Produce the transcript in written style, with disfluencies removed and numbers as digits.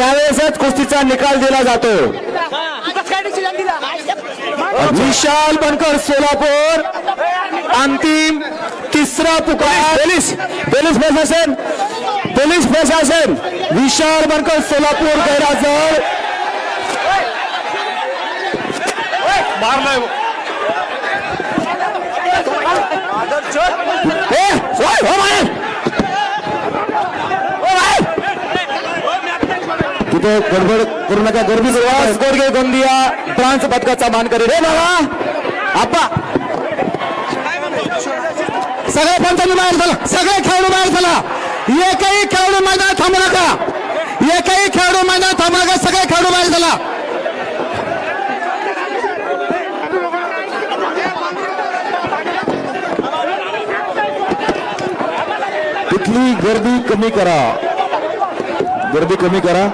त्यावेळेसच कुस्तीचा निकाल दिला जातो। विशाल बनकर सोलापूर अंतिम तिसरा पुकार। पोलीस प्रशासन विशाल बनकर सोलापूर गैरहजर। तिथे गडबड करू नका, गर्दी गोरगे गोंदिया ब्रॉन्झ पदकाचा मानकरी। रे बाबा आप्पा सगळे पंचांनी बाहेर झाला, सगळे खेळाडू बाहेर झाला। एकही खेळाडू मैदानात थांबू नका, एकही खेळाडू मैदानात थांबू नका, सगळे खेळाडू बाहेर झाला। तिथली गर्दी कमी करा, गर्दी कमी करा।